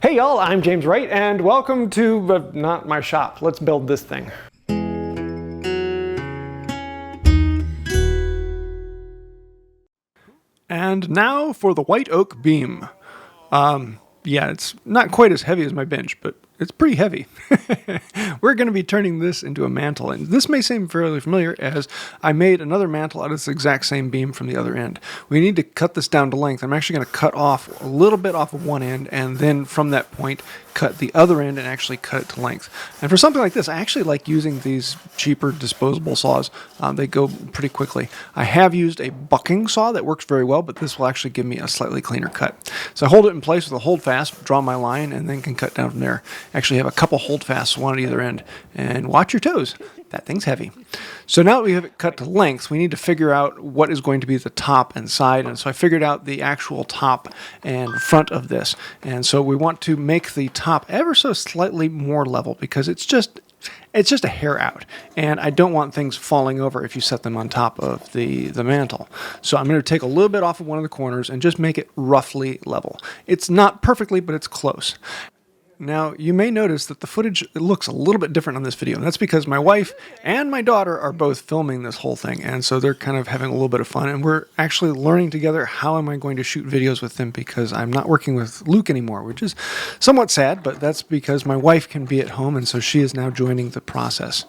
Hey y'all, I'm James Wright, and welcome to, not my shop. Let's build this thing. And now for the white oak beam. Yeah, it's not quite as heavy as my bench, but it's pretty heavy. We're going to be turning this into a mantle, and this may seem fairly familiar as I made another mantle out of this exact same beam from the other end. We need to cut this down to length. I'm actually going to cut off a little bit off of one end, and then from that point cut the other end and actually cut it to length. And for something like this, I actually like using these cheaper disposable saws. They go pretty quickly. I have used a bucking saw that works very well, but this will actually give me a slightly cleaner cut. So I hold it in place with a hold fast, draw my line, and then can cut down from there. Actually have a couple hold fasts, one at either end, and watch your toes. That thing's heavy. So now that we have it cut to length, we need to figure out what is going to be the top and side. And so I figured out the actual top and front of this. And so we want to make the top ever so slightly more level because it's just a hair out. And I don't want things falling over if you set them on top of the mantle. So I'm going to take a little bit off of one of the corners and just make it roughly level. It's not perfectly, but it's close. Now, you may notice that the footage looks a little bit different on this video, and that's because my wife and my daughter are both filming this whole thing, and so they're kind of having a little bit of fun, and we're actually learning together how am I going to shoot videos with them because I'm not working with Luke anymore, which is somewhat sad, but that's because my wife can be at home, and so she is now joining the process.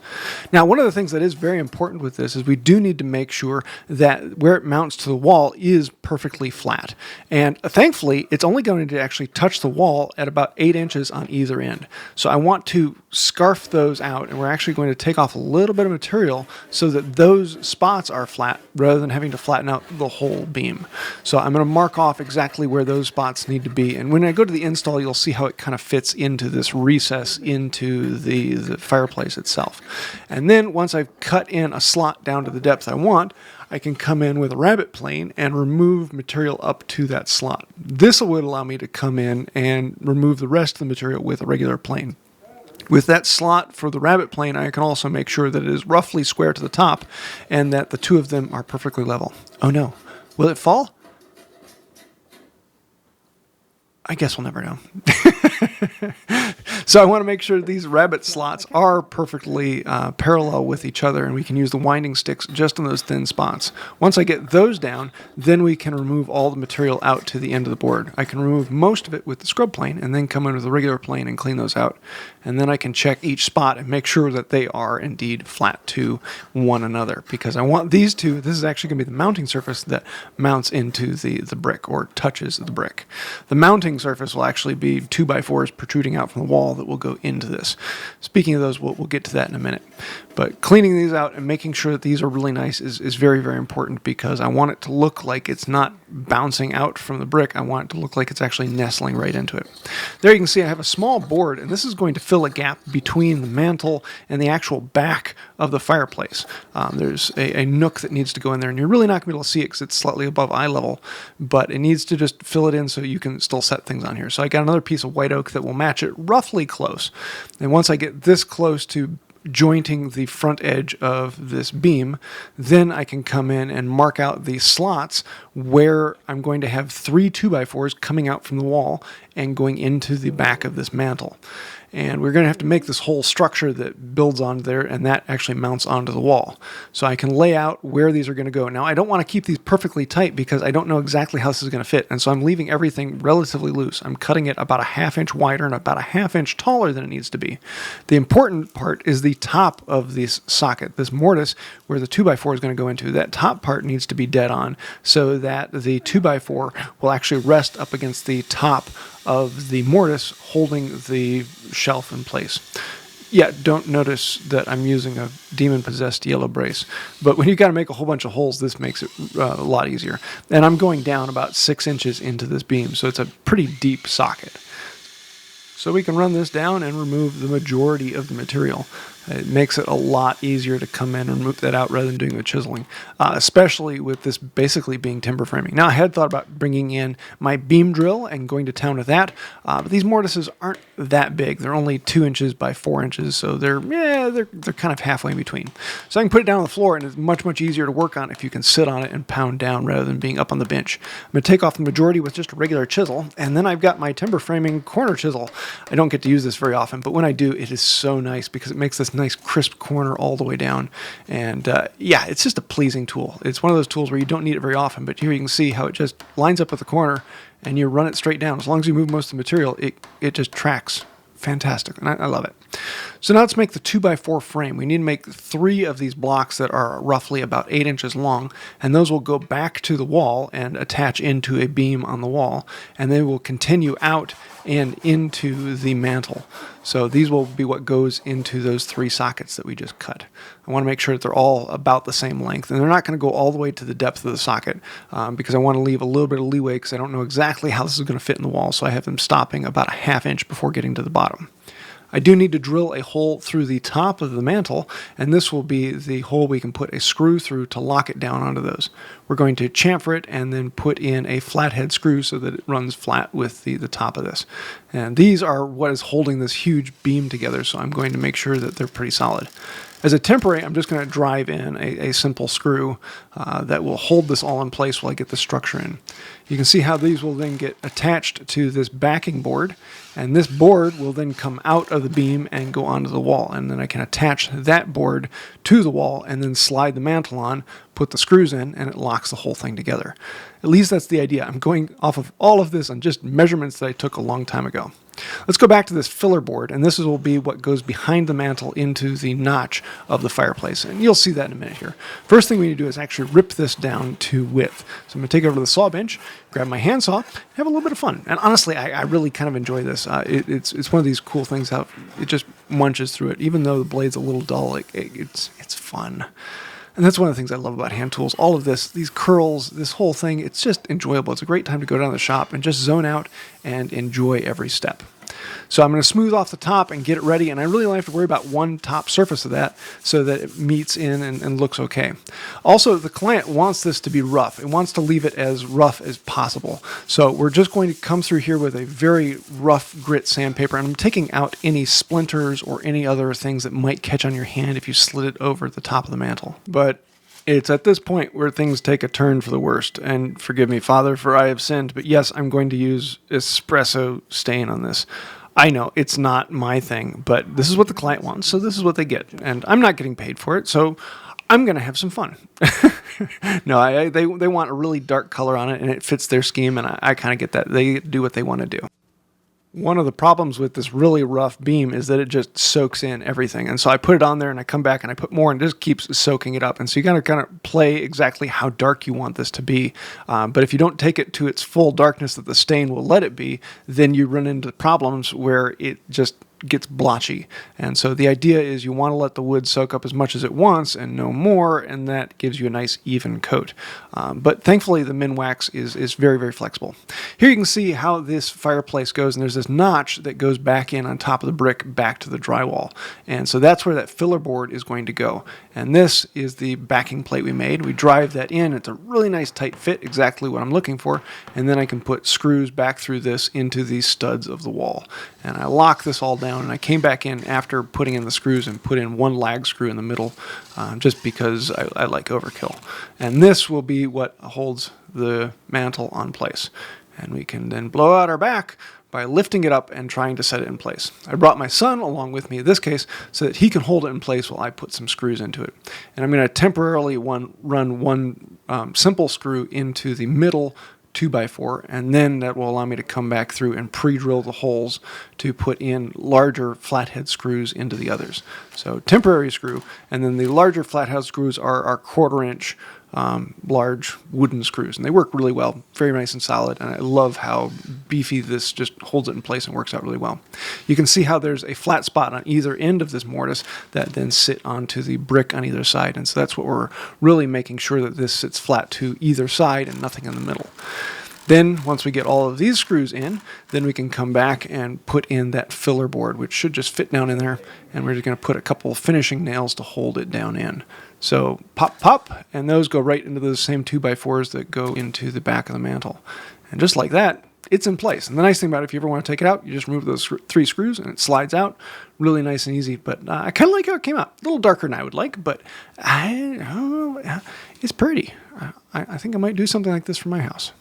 Now, one of the things that is very important with this is we do need to make sure that where it mounts to the wall is perfectly flat, and thankfully, it's only going to actually touch the wall at about 8 inches on either end. So I want to scarf those out, and we're actually going to take off a little bit of material so that those spots are flat rather than having to flatten out the whole beam. So I'm going to mark off exactly where those spots need to be, and when I go to the install, you'll see how it kind of fits into this recess into the fireplace itself. And then once I've cut in a slot down to the depth I want, I can come in with a rabbet plane and remove material up to that slot. This would allow me to come in and remove the rest of the material with a regular plane. With that slot for the rabbet plane, I can also make sure that it is roughly square to the top and that the two of them are perfectly level. Oh no, will it fall? I guess we'll never know. So I want to make sure these rabbet slots are perfectly parallel with each other, and we can use the winding sticks just in those thin spots. Once I get those down, then we can remove all the material out to the end of the board. I can remove most of it with the scrub plane and then come in with a regular plane and clean those out. And then I can check each spot and make sure that they are indeed flat to one another, because I want these two, this is actually going to be the mounting surface that mounts into the brick or touches the brick. The mounting surface will actually be 2x4s protruding out from the wall that will go into this. Speaking of those, we'll get to that in a minute. But cleaning these out and making sure that these are really nice is very, very important because I want it to look like it's not bouncing out from the brick. I want it to look like it's actually nestling right into it. There you can see I have a small board, and this is going to fill a gap between the mantle and the actual back of the fireplace. There's a nook that needs to go in there, and you're really not going to be able to see it because it's slightly above eye level, but it needs to just fill it in so you can still set things on here. So I got another piece of white oak that will match it roughly close. And once I get this close to jointing the front edge of this beam, then I can come in and mark out the slots where I'm going to have 3 2x4s coming out from the wall and going into the back of this mantle. And we're going to have to make this whole structure that builds on there, and that actually mounts onto the wall. So I can lay out where these are going to go. Now, I don't want to keep these perfectly tight because I don't know exactly how this is going to fit, and so I'm leaving everything relatively loose. I'm cutting it about a 1/2 inch wider and about a 1/2 inch taller than it needs to be. The important part is the top of this socket, this mortise where the 2x4 is going to go into. That top part needs to be dead on so that the 2x4 will actually rest up against the top of the mortise holding the shelf in place. Yeah, don't notice that I'm using a demon-possessed yellow brace. But when you've got to make a whole bunch of holes, this makes it a lot easier. And I'm going down about 6 inches into this beam, so it's a pretty deep socket. So we can run this down and remove the majority of the material. It makes it a lot easier to come in and move that out rather than doing the chiseling, especially with this basically being timber framing. Now, I had thought about bringing in my beam drill and going to town with that, but these mortises aren't that big. They're only 2 inches by 4 inches, so they're kind of halfway in between. So I can put it down on the floor, and it's much, much easier to work on if you can sit on it and pound down rather than being up on the bench. I'm going to take off the majority with just a regular chisel, and then I've got my timber framing corner chisel. I don't get to use this very often, but when I do, it is so nice because it makes this nice crisp corner all the way down. And yeah, it's just a pleasing tool. It's one of those tools where you don't need it very often, but here you can see how it just lines up with the corner and you run it straight down. As long as you move most of the material, it just tracks. Fantastic, and I love it. So now let's make the 2x4 frame. We need to make 3 of these blocks that are roughly about 8 inches long, and those will go back to the wall and attach into a beam on the wall, and they will continue out and into the mantle. So these will be what goes into those 3 sockets that we just cut. I want to make sure that they're all about the same length, and they're not going to go all the way to the depth of the socket because I want to leave a little bit of leeway because I don't know exactly how this is going to fit in the wall, so I have them stopping about a 1/2 inch before getting to the bottom. I do need to drill a hole through the top of the mantle, and this will be the hole we can put a screw through to lock it down onto those. We're going to chamfer it and then put in a flathead screw so that it runs flat with the top of this. And these are what is holding this huge beam together, so I'm going to make sure that they're pretty solid. As a temporary, I'm just going to drive in a simple screw that will hold this all in place while I get the structure in. You can see how these will then get attached to this backing board, and this board will then come out of the beam and go onto the wall, and then I can attach that board to the wall and then slide the mantle on, put the screws in, and it locks the whole thing together. At least that's the idea. I'm going off of all of this on just measurements that I took a long time ago. Let's go back to this filler board, and this will be what goes behind the mantle into the notch of the fireplace, and you'll see that in a minute here. First thing we need to do is actually rip this down to width. So I'm going to take it over to the saw bench, grab my handsaw, have a little bit of fun. And honestly, I really kind of enjoy this. It's one of these cool things how it just munches through it. Even though the blade's a little dull, it's fun. And that's one of the things I love about hand tools. All of this, these curls, this whole thing, it's just enjoyable. It's a great time to go down to the shop and just zone out and enjoy every step. So I'm going to smooth off the top and get it ready, and I really only have to worry about one top surface of that so that it meets in and looks okay. Also, the client wants this to be rough. It wants to leave it as rough as possible. So we're just going to come through here with a very rough grit sandpaper, and I'm taking out any splinters or any other things that might catch on your hand if you slid it over the top of the mantle. But it's at this point where things take a turn for the worst. And forgive me, Father, for I have sinned. But yes, I'm going to use espresso stain on this. I know it's not my thing, but this is what the client wants, so this is what they get. And I'm not getting paid for it, so I'm going to have some fun. No, they want a really dark color on it, and it fits their scheme, and I kind of get that. They do what they want to do. One of the problems with this really rough beam is that it just soaks in everything. And so I put it on there and I come back and I put more and it just keeps soaking it up. And so you got to kind of play exactly how dark you want this to be. But if you don't take it to its full darkness that the stain will let it be, then you run into problems where it just gets blotchy. And so the idea is you want to let the wood soak up as much as it wants and no more, and that gives you a nice even coat. But thankfully the Minwax is very, very flexible. Here you can see how this fireplace goes, and there's this notch that goes back in on top of the brick back to the drywall. And so that's where that filler board is going to go. And this is the backing plate we made. We drive that in. It's a really nice tight fit, exactly what I'm looking for. And then I can put screws back through this into these studs of the wall. And I lock this all down, and I came back in after putting in the screws and put in one lag screw in the middle just because I like overkill. And this will be what holds the mantle on place. And we can then blow out our back by lifting it up and trying to set it in place. I brought my son along with me in this case so that he can hold it in place while I put some screws into it. And I'm going to temporarily run one simple screw into the middle 2x4, and then that will allow me to come back through and pre-drill the holes to put in larger flathead screws into the others. So temporary screw, and then the larger flathead screws are our 1/4 inch large wooden screws, and they work really well, very nice and solid, and I love how beefy this just holds it in place and works out really well. You can see how there's a flat spot on either end of this mortise that then sit onto the brick on either side, and so that's what we're really making sure that this sits flat to either side and nothing in the middle. Then once we get all of these screws in, then we can come back and put in that filler board, which should just fit down in there. And we're just going to put a couple of finishing nails to hold it down in. So pop, pop, and those go right into those same 2x4s that go into the back of the mantle. And just like that, it's in place. And the nice thing about it, if you ever want to take it out, you just remove those 3 screws and it slides out. Really nice and easy. But I kind of like how it came out. A little darker than I would like, but it's pretty. I think I might do something like this for my house.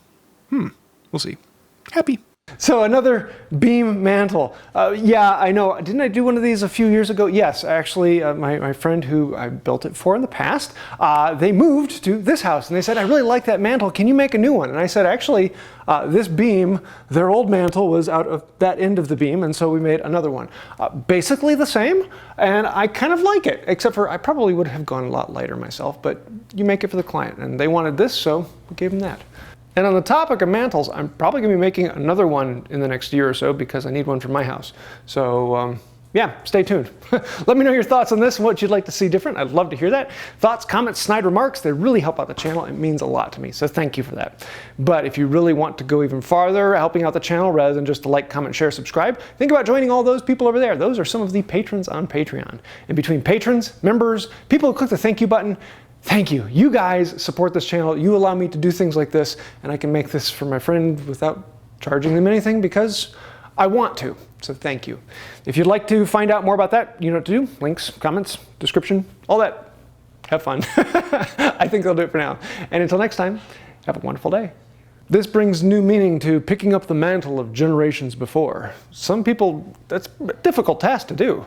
We'll see. Happy. So another beam mantle. Yeah, I know. Didn't I do one of these a few years ago? Yes, actually, my friend who I built it for in the past, they moved to this house and they said, I really like that mantle. Can you make a new one? And I said, actually, this beam, their old mantle was out of that end of the beam, and so we made another one. Basically the same, and I kind of like it, except for I probably would have gone a lot lighter myself, but you make it for the client, and they wanted this, so we gave them that. And on the topic of mantles, I'm probably going to be making another one in the next year or so because I need one for my house. So yeah, stay tuned. Let me know your thoughts on this and what you'd like to see different. I'd love to hear that. Thoughts, comments, snide remarks, they really help out the channel. It means a lot to me, so thank you for that. But if you really want to go even farther helping out the channel rather than just to like, comment, share, subscribe, think about joining all those people over there. Those are some of the patrons on Patreon. And between patrons, members, people who click the thank you button, thank you. You guys support this channel. You allow me to do things like this, and I can make this for my friend without charging them anything because I want to. So thank you. If you'd like to find out more about that, you know what to do. Links, comments, description, all that. Have fun. I think that'll do it for now. And until next time, have a wonderful day. This brings new meaning to picking up the mantle of generations before. Some people, that's a difficult task to do.